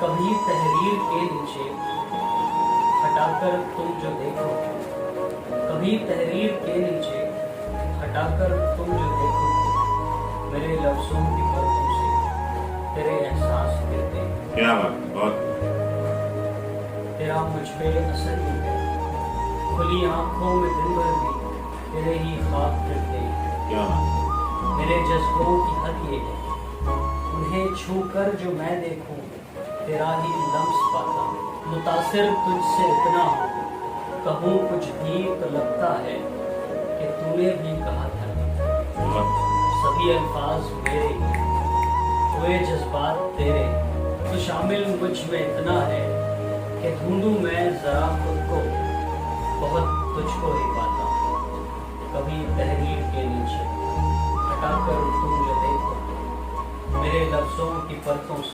कभी तहरीर के नीचे हटाकर तुम जो देखो, कभी तहरीर के नीचे हटाकर तुम जो देखो, मेरे लफ्जों की परतों से तेरे एहसास गिरते। क्या बात, बहुत तेरा मुझ पे असर ही है, खुली आंखों में दिन भर भी तेरे ही ख्वाब गिरते। क्या बात, मेरे जज्बों की हद ये है, उन्हें छू कर जो मैं देखूं तेरा ही लम्स पाता। मुतासिर तुझसे इतना हूँ, कहूँ कुछ भी तो लगता है कि तूने भी कहा था। बहुत सभी अल्फाज मेरे ही, हुए जज्बात तेरे, तो शामिल मुझ में इतना है कि ढूंढूं मैं जरा खुद को, बहुत तुझको ही पाता। कभी तहरीर के नीचे हटाकर तुम जो देखो, मेरे लफ्जों की परतों से